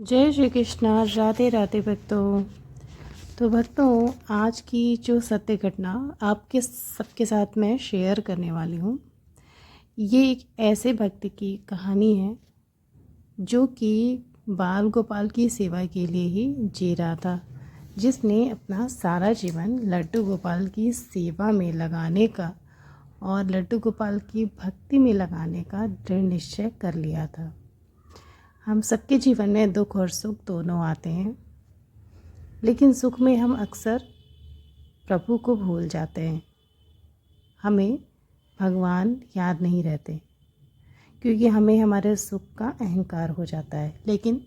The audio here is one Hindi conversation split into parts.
जय श्री कृष्णा। राधे राधे भक्तों। तो भक्तों, आज की जो सत्य घटना आपके सबके साथ मैं शेयर करने वाली हूँ, ये एक ऐसे भक्त की कहानी है जो कि बाल गोपाल की सेवा के लिए ही जी रहा था, जिसने अपना सारा जीवन लड्डू गोपाल की सेवा में लगाने का और लड्डू गोपाल की भक्ति में लगाने का दृढ़ निश्चय कर लिया था। हम सबके जीवन में दुख और सुख दोनों आते हैं, लेकिन सुख में हम अक्सर प्रभु को भूल जाते हैं। हमें भगवान याद नहीं रहते क्योंकि हमें हमारे सुख का अहंकार हो जाता है। लेकिन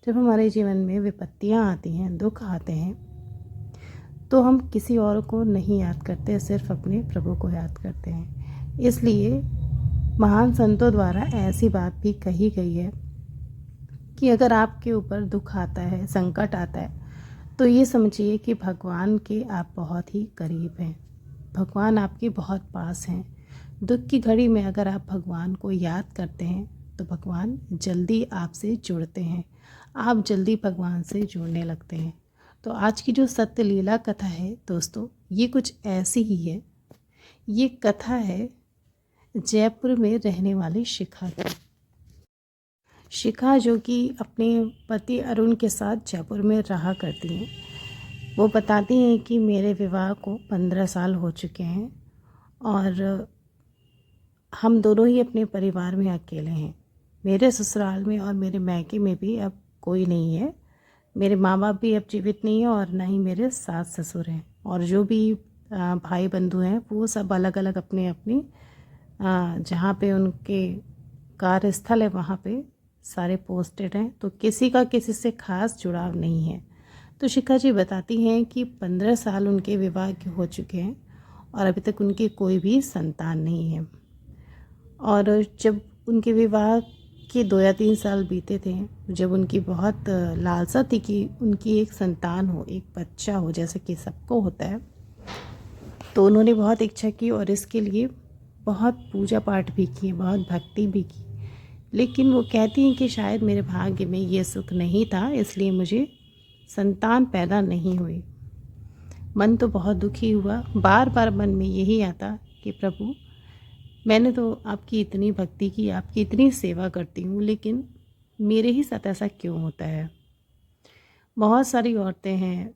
जब हमारे जीवन में विपत्तियां आती हैं, दुख आते हैं, तो हम किसी और को नहीं याद करते, सिर्फ अपने प्रभु को याद करते हैं। इसलिए महान संतों द्वारा ऐसी बात भी कही गई है कि अगर आपके ऊपर दुख आता है, संकट आता है, तो ये समझिए कि भगवान के आप बहुत ही करीब हैं, भगवान आपके बहुत पास हैं। दुख की घड़ी में अगर आप भगवान को याद करते हैं तो भगवान जल्दी आपसे जुड़ते हैं, आप जल्दी भगवान से जुड़ने लगते हैं। तो आज की जो सत्य लीला कथा है दोस्तों, ये कुछ ऐसी ही है। ये कथा है जयपुर में रहने वाली शिखा की। शिखा जो कि अपने पति अरुण के साथ जयपुर में रहा करती हैं, वो बताती हैं कि मेरे विवाह को 15 साल हो चुके हैं और हम दोनों ही अपने परिवार में अकेले हैं। मेरे ससुराल में और मेरे मायके में भी अब कोई नहीं है। मेरे माँ बाप भी अब जीवित नहीं है और ना ही मेरे सास ससुर हैं, और जो भी भाई बंधु हैं वो सब अलग अलग अपने अपनी जहाँ पे उनके कार्यस्थल है वहाँ पे सारे पोस्टेड हैं। तो किसी का किसी से खास जुड़ाव नहीं है। तो शिखा जी बताती हैं कि 15 साल उनके विवाह के हो चुके हैं और अभी तक उनके कोई भी संतान नहीं है। और जब उनके विवाह के 2 या 3 साल बीते थे, जब उनकी बहुत लालसा थी कि उनकी एक संतान हो, एक बच्चा हो, जैसे कि सबको होता है, तो उन्होंने बहुत इच्छा की और इसके लिए बहुत पूजा पाठ भी किए, बहुत भक्ति भी की। लेकिन वो कहती हैं कि शायद मेरे भाग्य में ये सुख नहीं था, इसलिए मुझे संतान पैदा नहीं हुई। मन तो बहुत दुखी हुआ, बार बार मन में यही आता कि प्रभु, मैंने तो आपकी इतनी भक्ति की, आपकी इतनी सेवा करती हूँ, लेकिन मेरे ही साथ ऐसा क्यों होता है। बहुत सारी औरतें हैं,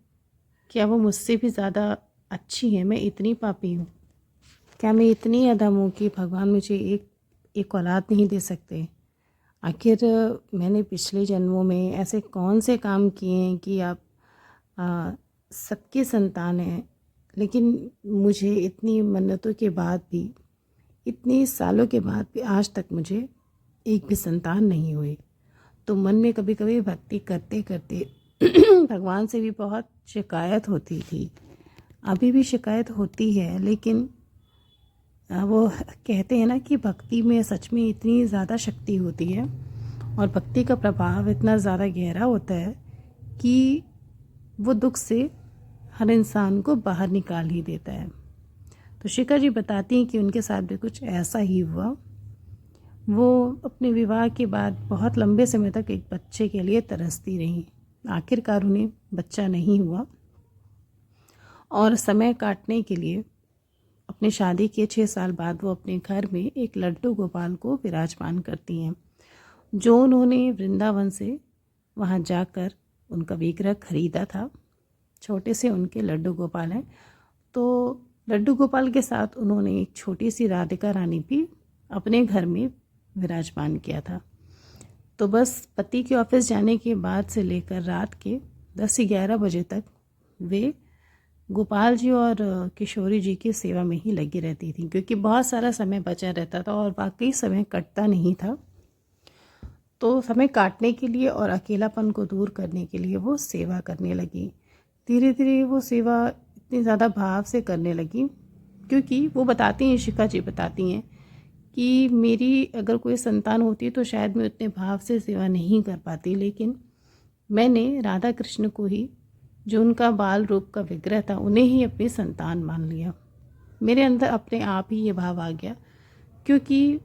क्या वो मुझसे भी ज़्यादा अच्छी हैं? मैं इतनी पापी हूँ? क्या मैं इतनी अधम हूँ कि भगवान मुझे एक औलाद नहीं दे सकते? आखिर मैंने पिछले जन्मों में ऐसे कौन से काम किए हैं कि आप सबके संतान हैं, लेकिन मुझे इतनी मन्नतों के बाद भी, इतने सालों के बाद भी आज तक मुझे एक भी संतान नहीं हुई। तो मन में कभी कभी भक्ति करते करते भगवान से भी बहुत शिकायत होती थी, अभी भी शिकायत होती है। लेकिन वो कहते हैं ना कि भक्ति में सच में इतनी ज़्यादा शक्ति होती है और भक्ति का प्रभाव इतना ज़्यादा गहरा होता है कि वो दुख से हर इंसान को बाहर निकाल ही देता है। तो शिखा जी बताती हैं कि उनके साथ भी कुछ ऐसा ही हुआ। वो अपने विवाह के बाद बहुत लंबे समय तक एक बच्चे के लिए तरसती रहीं। आखिरकार उन्हें बच्चा नहीं हुआ और समय काटने के लिए अपने शादी के 6 साल बाद वो अपने घर में एक लड्डू गोपाल को विराजमान करती हैं, जो उन्होंने वृंदावन से वहाँ जाकर उनका विग्रह खरीदा था। छोटे से उनके लड्डू गोपाल हैं। तो लड्डू गोपाल के साथ उन्होंने एक छोटी सी राधिका रानी भी अपने घर में विराजमान किया था। तो बस पति के ऑफिस जाने के बाद से लेकर रात के 10 से 11 बजे तक वे गोपाल जी और किशोरी जी की सेवा में ही लगी रहती थी, क्योंकि बहुत सारा समय बचा रहता था और वाकई समय कटता नहीं था। तो समय काटने के लिए और अकेलापन को दूर करने के लिए वो सेवा करने लगी। धीरे धीरे वो सेवा इतनी ज़्यादा भाव से करने लगी, क्योंकि वो बताती हैं, शिखा जी बताती हैं कि मेरी अगर कोई संतान होती तो शायद मैं उतने भाव से सेवा नहीं कर पाती, लेकिन मैंने राधा कृष्ण को ही, जो उनका बाल रूप का विग्रह था, उन्हें ही अपनी संतान मान लिया। मेरे अंदर अपने आप ही ये भाव आ गया, क्योंकि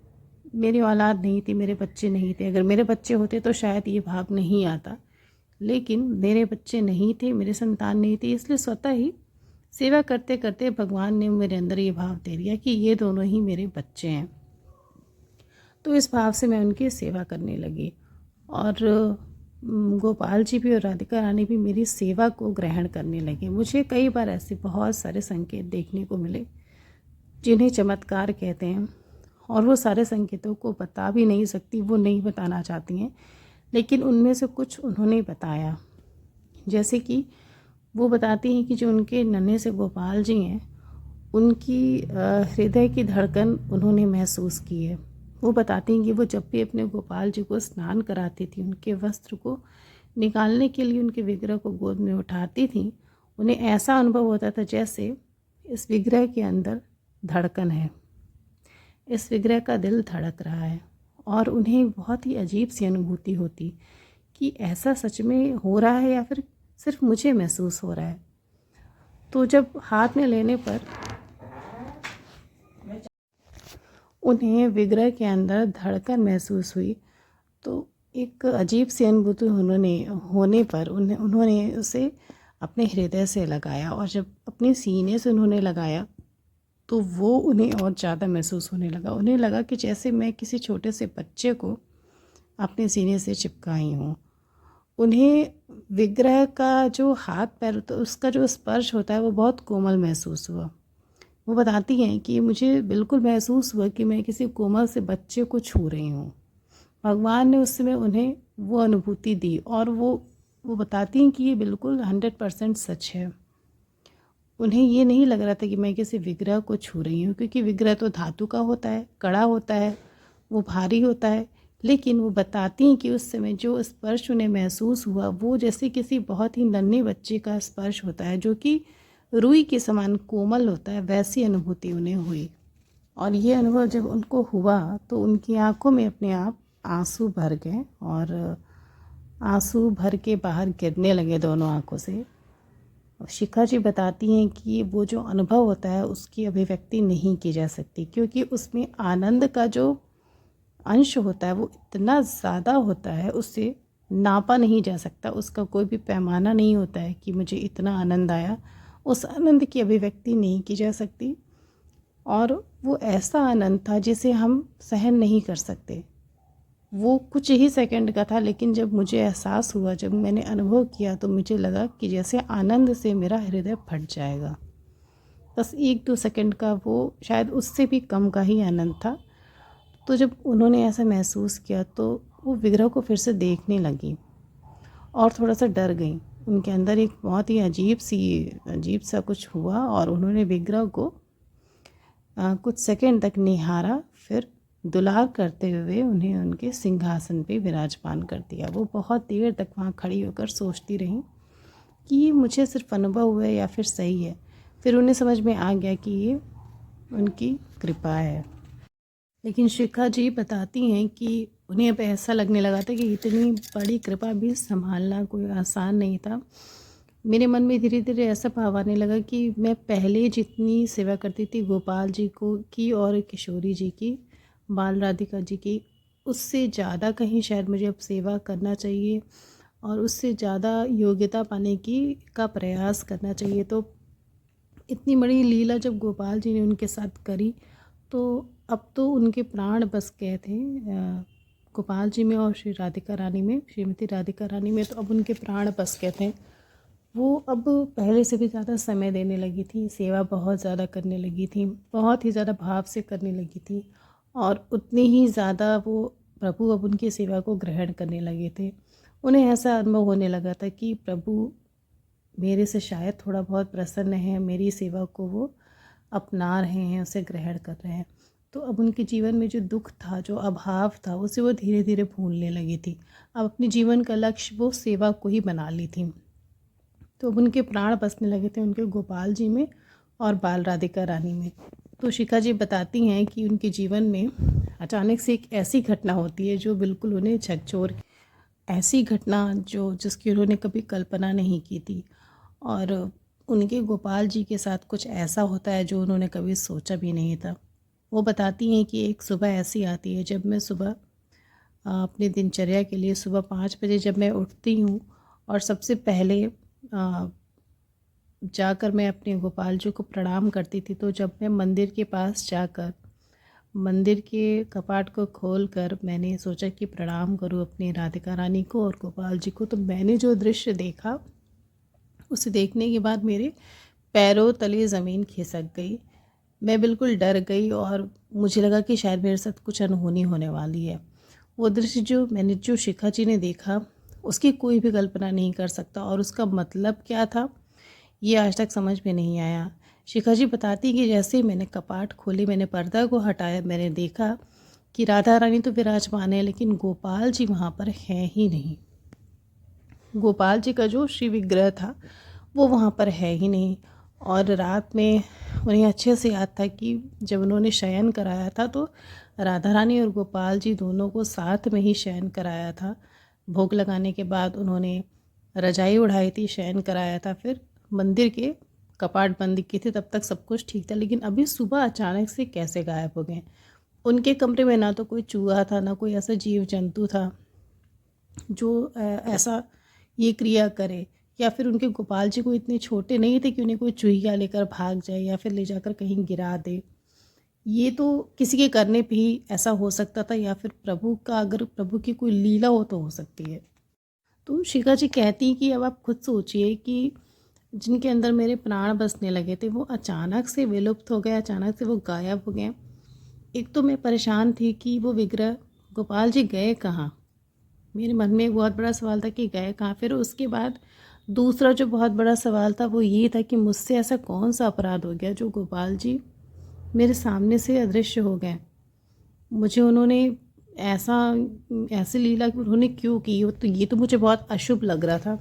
मेरी औलाद नहीं थी, मेरे बच्चे नहीं थे। अगर मेरे बच्चे होते तो शायद ये भाव नहीं आता, लेकिन मेरे बच्चे नहीं थे, मेरे संतान नहीं थी, इसलिए स्वतः ही सेवा करते करते भगवान ने मेरे अंदर ये भाव दे दिया कि ये दोनों ही मेरे बच्चे हैं। तो इस भाव से मैं उनकी सेवा करने लगी। और गोपाल जी भी और राधिका रानी भी मेरी सेवा को ग्रहण करने लगे। मुझे कई बार ऐसे बहुत सारे संकेत देखने को मिले जिन्हें चमत्कार कहते हैं, और वो सारे संकेतों को बता भी नहीं सकती, वो नहीं बताना चाहती हैं, लेकिन उनमें से कुछ उन्होंने बताया। जैसे कि वो बताती हैं कि जो उनके नन्हे से गोपाल जी हैं, उनकी हृदय की धड़कन उन्होंने महसूस की है। वो बताती हैं कि वो जब भी अपने गोपाल जी को स्नान कराती थी, उनके वस्त्र को निकालने के लिए उनके विग्रह को गोद में उठाती थी, उन्हें ऐसा अनुभव होता था जैसे इस विग्रह के अंदर धड़कन है, इस विग्रह का दिल धड़क रहा है। और उन्हें बहुत ही अजीब सी अनुभूति होती कि ऐसा सच में हो रहा है या फिर सिर्फ मुझे महसूस हो रहा है। तो जब हाथ में लेने पर उन्हें विग्रह के अंदर धड़कन महसूस हुई, तो एक अजीब सी अनुभूति होने पर उन्होंने उसे अपने हृदय से लगाया, और जब अपने सीने से उन्होंने लगाया तो वो उन्हें और ज़्यादा महसूस होने लगा। उन्हें लगा कि जैसे मैं किसी छोटे से बच्चे को अपने सीने से चिपकाई हूँ। उन्हें विग्रह का जो हाथ पैर होता है, उसका जो स्पर्श होता है, वो बहुत कोमल महसूस हुआ। वो बताती हैं कि मुझे बिल्कुल महसूस हुआ कि मैं किसी कोमल से बच्चे को छू रही हूँ। भगवान ने उस समय उन्हें वो अनुभूति दी, और वो बताती हैं कि ये बिल्कुल 100% सच है। उन्हें ये नहीं लग रहा था कि मैं किसी विग्रह को छू रही हूँ, क्योंकि विग्रह तो धातु का होता है, कड़ा होता है, वो भारी होता है। लेकिन वो बताती हैं कि उस समय जो स्पर्श उन्हें महसूस हुआ, वो जैसे किसी बहुत ही नन्हे बच्चे का स्पर्श होता है, जो कि रुई के समान कोमल होता है, वैसी अनुभूति उन्हें हुई। और ये अनुभव जब उनको हुआ तो उनकी आंखों में अपने आप आंसू भर गए, और आंसू भर के बाहर गिरने लगे दोनों आंखों से। शिखा जी बताती हैं कि वो जो अनुभव होता है उसकी अभिव्यक्ति नहीं की जा सकती, क्योंकि उसमें आनंद का जो अंश होता है वो इतना ज़्यादा होता है, उससे नापा नहीं जा सकता, उसका कोई भी पैमाना नहीं होता है कि मुझे इतना आनंद आया। उस आनंद की अभिव्यक्ति नहीं की जा सकती, और वो ऐसा आनंद था जिसे हम सहन नहीं कर सकते। वो कुछ ही सेकंड का था, लेकिन जब मुझे एहसास हुआ, जब मैंने अनुभव किया, तो मुझे लगा कि जैसे आनंद से मेरा हृदय फट जाएगा। बस 1-2 सेकंड का, वो शायद उससे भी कम का ही आनंद था। तो जब उन्होंने ऐसा महसूस किया तो वो विग्रह को फिर से देखने लगी और थोड़ा सा डर गई। उनके अंदर एक बहुत ही अजीब सा कुछ हुआ, और उन्होंने विग्रह को कुछ सेकंड तक निहारा, फिर दुलार करते हुए उन्हें उनके सिंहासन पे विराजमान कर दिया। वो बहुत देर तक वहाँ खड़ी होकर सोचती रहीं कि ये मुझे सिर्फ अनुभव हुआ है या फिर सही है। फिर उन्हें समझ में आ गया कि ये उनकी कृपा है। लेकिन शिखा जी बताती हैं कि उन्हें अब ऐसा लगने लगा था कि इतनी बड़ी कृपा भी संभालना कोई आसान नहीं था। मेरे मन में धीरे धीरे ऐसा भाव आने लगा कि मैं पहले जितनी सेवा करती थी गोपाल जी को की और किशोरी जी की, बाल राधिका जी की, उससे ज़्यादा कहीं शायद मुझे अब सेवा करना चाहिए, और उससे ज़्यादा योग्यता पाने का प्रयास करना चाहिए। तो इतनी बड़ी लीला जब गोपाल जी ने उनके साथ करी, तो अब तो उनके प्राण बस गए थे गोपाल जी में और श्रीमती राधिका रानी में, तो अब उनके प्राण बस गए थे। वो अब पहले से भी ज़्यादा समय देने लगी थी, सेवा बहुत ज़्यादा करने लगी थी, बहुत ही ज़्यादा भाव से करने लगी थी, और उतनी ही ज़्यादा वो प्रभु अब उनकी सेवा को ग्रहण करने लगे थे। उन्हें ऐसा अनुभव होने लगा था कि प्रभु मेरे से शायद थोड़ा बहुत प्रसन्न है, मेरी सेवा को वो अपना रहे हैं, उसे ग्रहण कर रहे हैं। तो अब उनके जीवन में जो दुख था, जो अभाव था, उसे वो धीरे धीरे भूलने लगी थी। अब अपने जीवन का लक्ष्य वो सेवा को ही बना ली थी। तो अब उनके प्राण बसने लगे थे उनके गोपाल जी में और बाल राधिका रानी में। तो शिखा जी बताती हैं कि उनके जीवन में अचानक से एक ऐसी घटना होती है जो बिल्कुल उन्हें झकझोर, ऐसी घटना जिसकी उन्होंने कभी कल्पना नहीं की थी, और उनके गोपाल जी के साथ कुछ ऐसा होता है जो उन्होंने कभी सोचा भी नहीं था। वो बताती हैं कि एक सुबह ऐसी आती है जब मैं सुबह अपनी दिनचर्या के लिए सुबह 5 बजे जब मैं उठती हूँ और सबसे पहले जाकर मैं अपने गोपाल जी को प्रणाम करती थी। तो जब मैं मंदिर के पास जाकर मंदिर के कपाट को खोलकर मैंने सोचा कि प्रणाम करूं अपनी राधिका रानी को और गोपाल जी को, तो मैंने जो दृश्य देखा उसे देखने के बाद मेरे पैरों तले ज़मीन खिसक गई। मैं बिल्कुल डर गई और मुझे लगा कि शायद मेरे साथ कुछ अनहोनी होने वाली है। वो दृश्य जो शिखा जी ने देखा उसकी कोई भी कल्पना नहीं कर सकता, और उसका मतलब क्या था ये आज तक समझ में नहीं आया। शिखा जी बताती कि जैसे ही मैंने कपाट खोले, मैंने पर्दा को हटाया, मैंने देखा कि राधा रानी तो विराजमान है लेकिन गोपाल जी वहाँ पर हैं ही नहीं। गोपाल जी का जो श्री विग्रह था वो वहाँ पर है ही नहीं। और रात में उन्हें अच्छे से याद था कि जब उन्होंने शयन कराया था तो राधा रानी और गोपाल जी दोनों को साथ में ही शयन कराया था। भोग लगाने के बाद उन्होंने रजाई उड़ाई थी, शयन कराया था, फिर मंदिर के कपाट बंद किए थे, तब तक सब कुछ ठीक था। लेकिन अभी सुबह अचानक से कैसे गायब हो गए? उनके कमरे में ना तो कोई चूहा था, ना कोई ऐसा जीव जंतु था जो ऐसा ये क्रिया करे, या फिर उनके गोपाल जी को इतने छोटे नहीं थे कि उन्हें कोई चूहिया लेकर भाग जाए या फिर ले जाकर कहीं गिरा दे। ये तो किसी के करने पे ही ऐसा हो सकता था, या फिर प्रभु का, अगर प्रभु की कोई लीला हो तो हो सकती है। तो शिखा जी कहती कि अब आप खुद सोचिए कि जिनके अंदर मेरे प्राण बसने लगे थे वो अचानक से विलुप्त हो गए, अचानक से वो गायब हो गए। एक तो मैं परेशान थी कि वो विग्रह गोपाल जी गए कहाँ। मेरे मन में एक बहुत बड़ा सवाल था कि गए कहाँ। फिर उसके बाद दूसरा जो बहुत बड़ा सवाल था वो ये था कि मुझसे ऐसा कौन सा अपराध हो गया जो गोपाल जी मेरे सामने से अदृश्य हो गए। मुझे उन्होंने ऐसा ऐसी लीला उन्होंने क्यों की, तो ये तो मुझे बहुत अशुभ लग रहा था।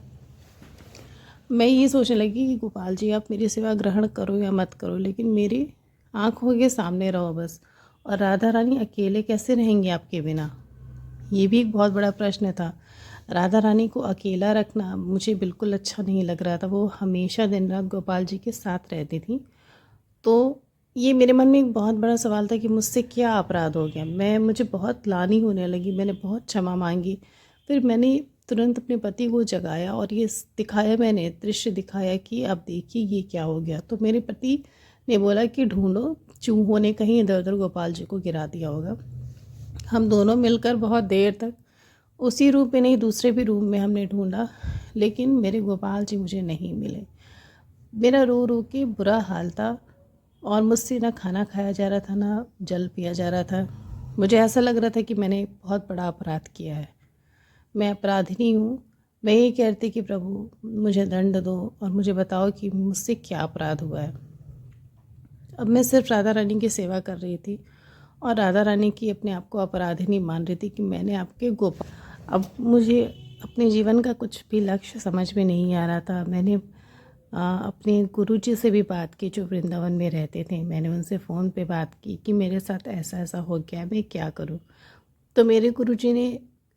मैं ये सोचने लगी कि गोपाल जी आप मेरी सेवा ग्रहण करो या मत करो, लेकिन मेरी आँखों के सामने रहो बस। और राधा रानी अकेले कैसे रहेंगे आपके बिना, ये भी एक बहुत बड़ा प्रश्न था। राधा रानी को अकेला रखना मुझे बिल्कुल अच्छा नहीं लग रहा था। वो हमेशा दिन रात गोपाल जी के साथ रहती थी। तो ये मेरे मन में एक बहुत बड़ा सवाल था कि मुझसे क्या अपराध हो गया। मुझे बहुत ग्लानि होने लगी, मैंने बहुत क्षमा मांगी। फिर मैंने तुरंत अपने पति को जगाया और ये दिखाया, मैंने दृश्य दिखाया कि अब देखिए ये क्या हो गया। तो मेरे पति ने बोला कि ढूंढो, चूहों ने कहीं इधर उधर गोपाल जी को गिरा दिया होगा। हम दोनों मिलकर बहुत देर तक उसी रूम में नहीं दूसरे भी रूम में हमने ढूंढा, लेकिन मेरे गोपाल जी मुझे नहीं मिले। मेरा रो रो के बुरा हाल था और मुझसे ना खाना खाया जा रहा था, ना जल पिया जा रहा था। मुझे ऐसा लग रहा था कि मैंने बहुत बड़ा अपराध किया है, मैं अपराधिनी हूँ। मैं ये कहती कि प्रभु मुझे दंड दो और मुझे बताओ कि मुझसे क्या अपराध हुआ है। अब मैं सिर्फ राधा रानी की सेवा कर रही थी और राधा रानी की अपने आप को अपराधिनी मान रही थी कि मैंने आपके गोपाल। अब मुझे अपने जीवन का कुछ भी लक्ष्य समझ में नहीं आ रहा था। मैंने अपने गुरुजी से भी बात की जो वृंदावन में रहते थे। मैंने उनसे फ़ोन पे बात की कि मेरे साथ ऐसा ऐसा हो गया, मैं क्या करूं। तो मेरे गुरुजी ने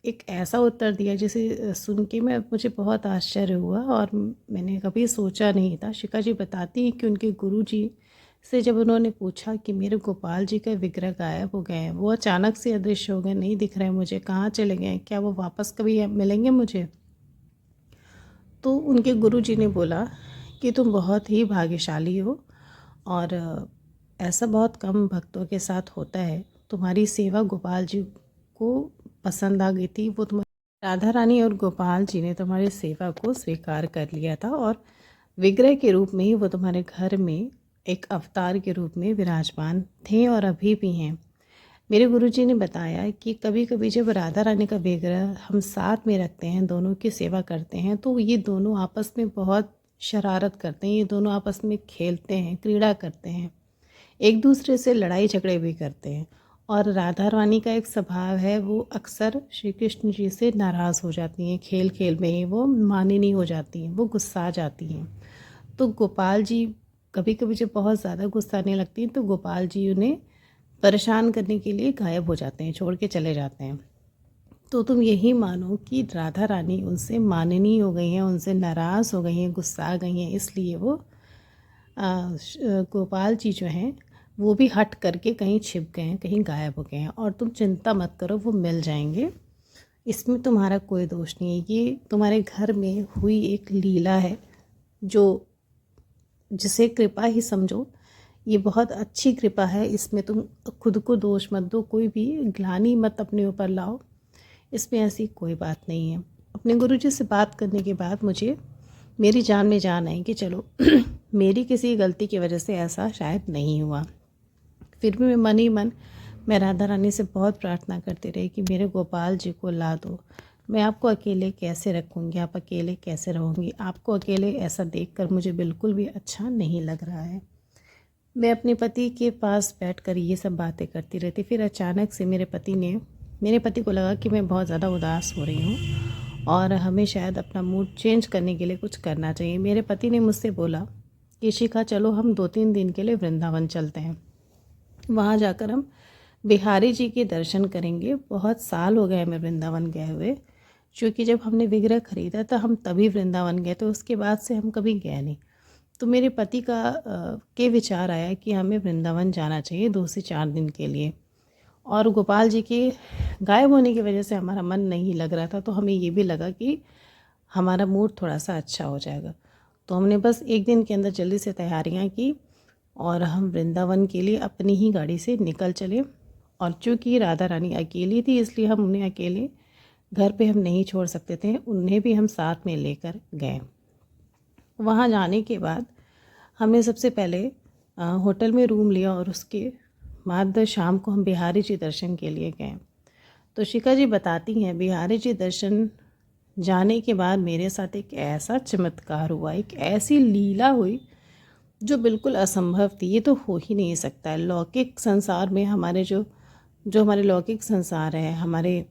एक ऐसा उत्तर दिया जिसे सुन के मुझे बहुत आश्चर्य हुआ और मैंने कभी सोचा नहीं था। शिखा जी बताती हैं कि उनके गुरुजी से जब उन्होंने पूछा कि मेरे गोपाल जी का विग्रह गायब हो गए हैं, वो अचानक से अदृश्य हो गए, नहीं दिख रहे मुझे, कहाँ चले गए, क्या वो वापस कभी मिलेंगे मुझे। तो उनके गुरुजी ने बोला कि तुम बहुत ही भाग्यशाली हो और ऐसा बहुत कम भक्तों के साथ होता है। तुम्हारी सेवा गोपाल जी को पसंद आ गई थी, वो तुम्हारी राधा रानी और गोपाल जी ने तुम्हारी सेवा को स्वीकार कर लिया था और विग्रह के रूप में ही वो तुम्हारे घर में एक अवतार के रूप में विराजमान थे और अभी भी हैं। मेरे गुरुजी ने बताया कि कभी कभी जब राधा रानी का विग्रह हम साथ में रखते हैं, दोनों की सेवा करते हैं, तो ये दोनों आपस में बहुत शरारत करते हैं, ये दोनों आपस में खेलते हैं, क्रीड़ा करते हैं, एक दूसरे से लड़ाई झगड़े भी करते हैं। और राधा रानी का एक स्वभाव है, वो अक्सर श्री कृष्ण जी से नाराज़ हो जाती हैं, खेल खेल में ही वो मानिनी हो जाती हैं, वो गुस्सा जाती हैं। तो गोपाल जी कभी कभी जब बहुत ज़्यादा गुस्सा आने लगती हैं तो गोपाल जी उन्हें परेशान करने के लिए गायब हो जाते हैं, छोड़ के चले जाते हैं। तो तुम यही मानो कि राधा रानी उनसे माननीय हो गई हैं, उनसे नाराज़ हो गई हैं, गुस्सा आ गई हैं, इसलिए वो गोपाल जी जो हैं वो भी हट करके कहीं छिप गए हैं, कहीं गायब हो गए हैं, और तुम चिंता मत करो, वो मिल जाएंगे। इसमें तुम्हारा कोई दोष नहीं है, ये तुम्हारे घर में हुई एक लीला है, जो जिसे कृपा ही समझो। ये बहुत अच्छी कृपा है, इसमें तुम खुद को दोष मत दो, कोई भी ग्लानि मत अपने ऊपर लाओ, इसमें ऐसी कोई बात नहीं है। अपने गुरुजी से बात करने के बाद मुझे मेरी जान में जान आई कि चलो मेरी किसी गलती की वजह से ऐसा शायद नहीं हुआ। फिर भी मैं मन ही मन मैं राधा रानी से बहुत प्रार्थना करती रही कि मेरे गोपाल जी को ला दो। मैं आपको अकेले कैसे रखूँगी, आप अकेले कैसे रहोगी, आपको अकेले ऐसा देखकर मुझे बिल्कुल भी अच्छा नहीं लग रहा है। मैं अपने पति के पास बैठकर ये सब बातें करती रहती। फिर अचानक से मेरे पति को लगा कि मैं बहुत ज़्यादा उदास हो रही हूँ और हमें शायद अपना मूड चेंज करने के लिए कुछ करना चाहिए। मेरे पति ने मुझसे बोला कि शिखा, चलो हम 2-3 दिन के लिए वृंदावन चलते हैं, वहाँ जाकर हम बिहारी जी के दर्शन करेंगे। बहुत साल हो गए हमें वृंदावन गए हुए, क्योंकि जब हमने विग्रह खरीदा था हम तभी वृंदावन गए, तो उसके बाद से हम कभी गए नहीं। तो मेरे पति के विचार आया कि हमें वृंदावन जाना चाहिए 2 से 4 दिन के लिए, और गोपाल जी के गायब होने की वजह से हमारा मन नहीं लग रहा था, तो हमें ये भी लगा कि हमारा मूड थोड़ा सा अच्छा हो जाएगा। तो हमने बस 1 दिन के अंदर जल्दी से तैयारियां की और हम वृंदावन के लिए अपनी ही गाड़ी से निकल चले। और चूँकि राधा रानी अकेली थी, इसलिए हम उन्हें अकेले घर पे हम नहीं छोड़ सकते थे, उन्हें भी हम साथ में लेकर गए। वहाँ जाने के बाद हमने सबसे पहले होटल में रूम लिया और उसके बाद शाम को हम बिहारी जी दर्शन के लिए गए। तो शिखा जी बताती हैं, बिहारी जी दर्शन जाने के बाद मेरे साथ एक ऐसा चमत्कार हुआ, एक ऐसी लीला हुई जो बिल्कुल असंभव थी। ये तो हो ही नहीं सकता है। लौकिक संसार में हमारे लौकिक संसार है, हमारे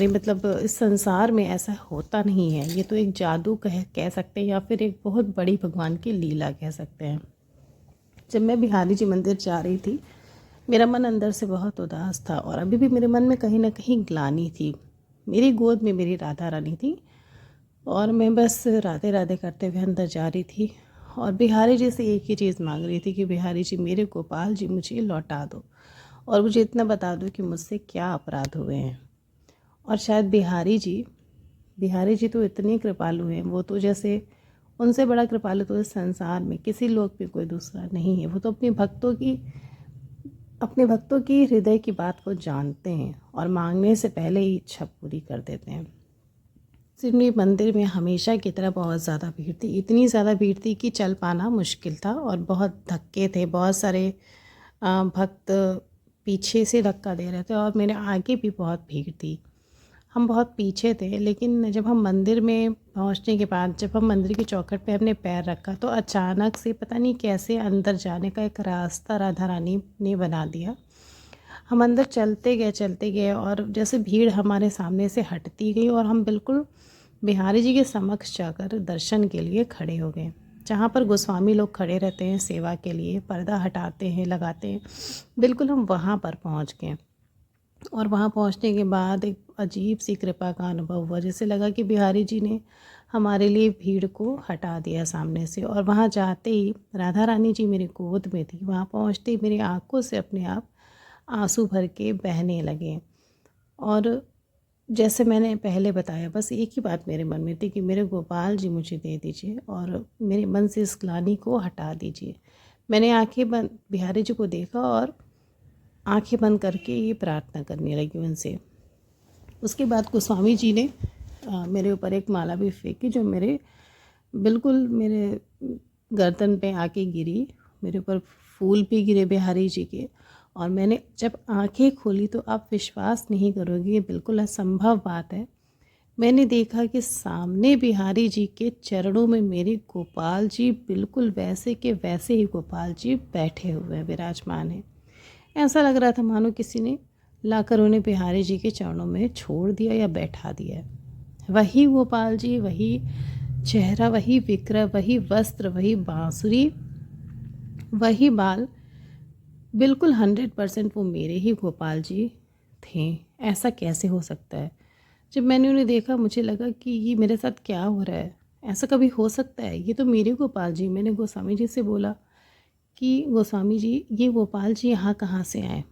मतलब इस संसार में ऐसा होता नहीं है। ये तो एक जादू कह सकते हैं, या फिर एक बहुत बड़ी भगवान की लीला कह सकते हैं। जब मैं बिहारी जी मंदिर जा रही थी, मेरा मन अंदर से बहुत उदास था और अभी भी मेरे मन में कहीं ना कहीं ग्लानि थी। मेरी गोद में मेरी राधा रानी थी और मैं बस राधे राधे करते हुए अंदर जा रही थी और बिहारी जी से एक ही चीज़ मांग रही थी कि बिहारी जी, मेरे गोपाल जी मुझे लौटा दो और मुझे इतना बता दो कि मुझसे क्या अपराध हुए हैं। और शायद बिहारी जी तो इतने कृपालु हैं, वो तो जैसे उनसे बड़ा कृपालु तो इस संसार में किसी लोक में कोई दूसरा नहीं है। वो तो अपने भक्तों की हृदय की बात को जानते हैं और मांगने से पहले ही इच्छा पूरी कर देते हैं। सिमरी मंदिर में हमेशा की तरह बहुत ज़्यादा भीड़ थी, इतनी ज़्यादा भीड़ थी कि चल पाना मुश्किल था और बहुत धक्के थे। बहुत सारे भक्त पीछे से धक्का दे रहे थे और मेरे आगे भी बहुत भीड़ थी। हम बहुत पीछे थे, लेकिन जब हम मंदिर में पहुंचने के बाद जब हम मंदिर की चौखट पे हमने पैर रखा तो अचानक से पता नहीं कैसे अंदर जाने का एक रास्ता राधा रानी ने बना दिया। हम अंदर चलते गए और जैसे भीड़ हमारे सामने से हटती गई और हम बिल्कुल बिहारी जी के समक्ष जाकर दर्शन के लिए खड़े हो गए, जहाँ पर गोस्वामी लोग खड़े रहते हैं सेवा के लिए, पर्दा हटाते हैं, लगाते हैं। बिल्कुल हम वहाँ पर पहुँच गए और वहाँ पहुँचने के बाद एक अजीब सी कृपा का अनुभव हुआ। जैसे लगा कि बिहारी जी ने हमारे लिए भीड़ को हटा दिया सामने से। और वहाँ जाते ही राधा रानी जी मेरी गोद में थी। वहाँ पहुँचते ही मेरी आंखों से अपने आप आंसू भर के बहने लगे। और जैसे मैंने पहले बताया, बस एक ही बात मेरे मन में थी कि मेरे गोपाल जी मुझे दे दीजिए और मेरे मन से इस ग्लानि को हटा दीजिए। मैंने आंखें बंद बिहारी जी को देखा और आंखें बंद करके ये प्रार्थना करने लगी उनसे। उसके बाद गोस्वामी जी ने मेरे ऊपर एक माला भी फेंकी, जो बिल्कुल मेरे गर्दन पे आके गिरी। मेरे ऊपर फूल भी गिरे बिहारी जी के। और मैंने जब आंखें खोली तो आप विश्वास नहीं करोगे, ये बिल्कुल असंभव बात है। मैंने देखा कि सामने बिहारी जी के चरणों में मेरे गोपाल जी बिल्कुल वैसे के वैसे ही गोपाल जी बैठे हुए हैं, विराजमान हैं। ऐसा लग रहा था मानो किसी ने लाकर उन्हें बिहारी जी के चरणों में छोड़ दिया या बैठा दिया। वही गोपाल जी, वही चेहरा, वही विग्रह, वही वस्त्र, वही बांसुरी, वही बाल, बिल्कुल 100% वो मेरे ही गोपाल जी थे। ऐसा कैसे हो सकता है? जब मैंने उन्हें देखा मुझे लगा कि ये मेरे साथ क्या हो रहा है, ऐसा कभी हो सकता है? ये तो मेरे गोपाल जी। मैंने गोस्वामी जी से बोला कि गोस्वामी जी, ये गोपाल जी यहाँ कहाँ से आए।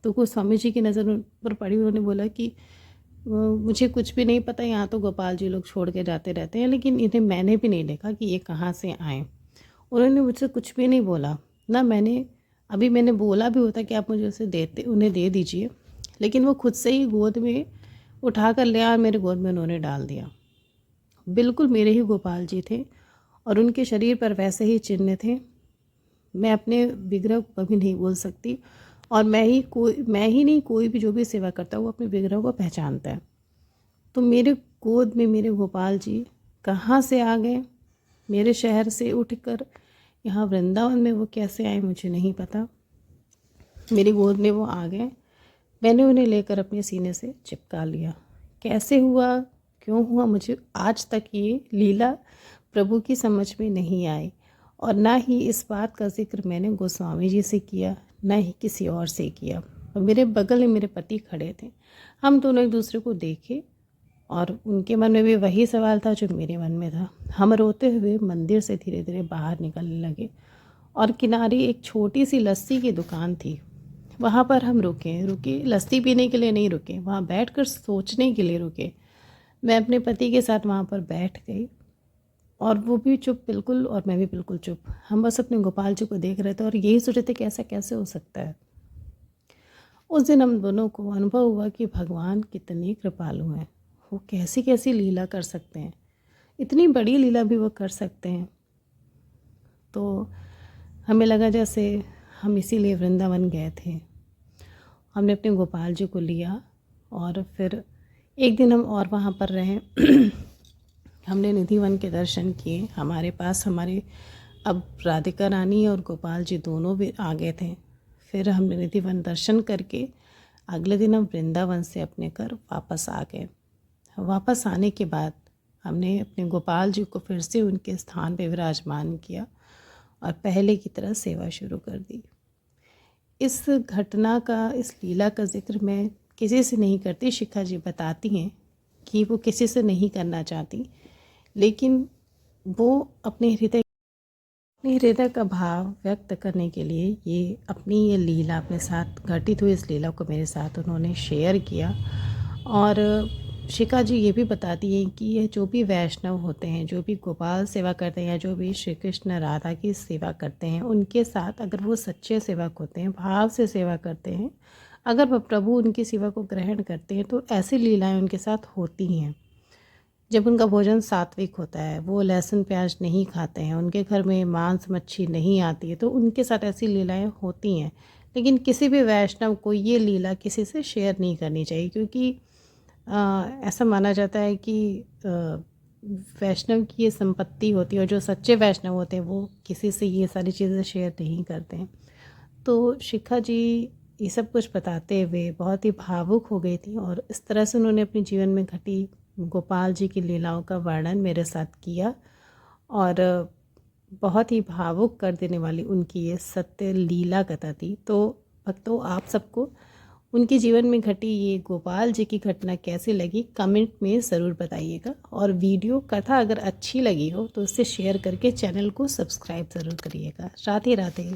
तो गोस्वामी जी की नज़र उन पर पड़ी। उन्होंने बोला कि मुझे कुछ भी नहीं पता, यहाँ तो गोपाल जी लोग छोड़ के जाते रहते हैं, लेकिन इन्हें मैंने भी नहीं देखा कि ये कहाँ से आए। उन्होंने मुझसे कुछ भी नहीं बोला, ना मैंने बोला भी होता कि आप मुझे उन्हें दे दीजिए, लेकिन वो खुद से ही गोद में उठा कर ले आया और मेरे गोद में उन्होंने डाल दिया। बिल्कुल मेरे ही गोपाल जी थे और उनके शरीर पर वैसे ही चिन्ह थे। मैं अपने विग्रह को कभी नहीं बोल सकती, और मैं ही नहीं, कोई भी जो भी सेवा करता है वो अपने विग्रह को पहचानता है। तो मेरे गोद में मेरे गोपाल जी कहाँ से आ गए, मेरे शहर से उठकर यहाँ वृंदावन में वो कैसे आए मुझे नहीं पता। मेरी गोद में वो आ गए, मैंने उन्हें लेकर अपने सीने से चिपका लिया। कैसे हुआ, क्यों हुआ, मुझे आज तक ये लीला प्रभु की समझ में नहीं आई, और ना ही इस बात का जिक्र मैंने गोस्वामी जी से किया, ना ही किसी और से किया। और मेरे बगल में मेरे पति खड़े थे, हम दोनों एक दूसरे को देखे और उनके मन में भी वही सवाल था जो मेरे मन में था। हम रोते हुए मंदिर से धीरे धीरे बाहर निकलने लगे और किनारे एक छोटी सी लस्सी की दुकान थी, वहाँ पर हम रुके। लस्सी पीने के लिए नहीं रुके, वहाँ बैठकर सोचने के लिए रुके। मैं अपने पति के साथ वहाँ पर बैठ गई और वो भी चुप बिल्कुल, और मैं भी बिल्कुल चुप। हम बस अपने गोपाल जी को देख रहे थे और यही सोच रहे थे कि ऐसा कैसे हो सकता है। उस दिन हम दोनों को अनुभव हुआ कि भगवान कितने कृपालु हैं, वो कैसी कैसी लीला कर सकते हैं, इतनी बड़ी लीला भी वो कर सकते हैं। तो हमें लगा जैसे हम इसीलिए वृंदावन गए थे। हमने अपने गोपाल जी को लिया और फिर एक दिन हम और वहाँ पर रहे। हमने निधिवन के दर्शन किए। हमारे पास हमारे अब राधिका रानी और गोपाल जी दोनों भी आ गए थे। फिर हमने निधिवन दर्शन करके अगले दिन हम वृंदावन से अपने घर वापस आ गए। वापस आने के बाद हमने अपने गोपाल जी को फिर से उनके स्थान पर विराजमान किया और पहले की तरह सेवा शुरू कर दी। इस घटना का, इस लीला का जिक्र मैं किसी से नहीं करती। शिखा जी बताती हैं कि वो किसी से नहीं करना चाहती, लेकिन वो अपने हृदय का भाव व्यक्त करने के लिए ये लीला अपने साथ घटित हुई इस लीला को मेरे साथ उन्होंने शेयर किया। और शिखा जी ये भी बताती हैं कि ये जो भी वैष्णव होते हैं, जो भी गोपाल सेवा करते हैं या जो भी श्री कृष्ण राधा की सेवा करते हैं, उनके साथ अगर वो सच्चे सेवक होते हैं, भाव से सेवा करते हैं, अगर वह प्रभु उनकी सेवा को ग्रहण करते हैं, तो ऐसी लीलाएं उनके साथ होती हैं। जब उनका भोजन सात्विक होता है, वो लहसुन प्याज नहीं खाते हैं, उनके घर में मांस मच्छी नहीं आती है, तो उनके साथ ऐसी लीलाएं होती हैं। लेकिन किसी भी वैष्णव को ये लीला किसी से शेयर नहीं करनी चाहिए, क्योंकि ऐसा माना जाता है कि वैष्णव की ये संपत्ति होती है और जो सच्चे वैष्णव होते हैं वो किसी से ये सारी चीज़ें शेयर नहीं करते हैं। तो शिखा जी ये सब कुछ बताते हुए बहुत ही भावुक हो गई थी और इस तरह से उन्होंने अपने जीवन में घटी गोपाल जी की लीलाओं का वर्णन मेरे साथ किया और बहुत ही भावुक कर देने वाली उनकी ये सत्य लीला कथा थी। तो भक्तों, आप सबको उनके जीवन में घटी ये गोपाल जी की घटना कैसी लगी कमेंट में ज़रूर बताइएगा, और वीडियो कथा अगर अच्छी लगी हो तो उसे शेयर करके चैनल को सब्सक्राइब ज़रूर करिएगा। राधे राधे।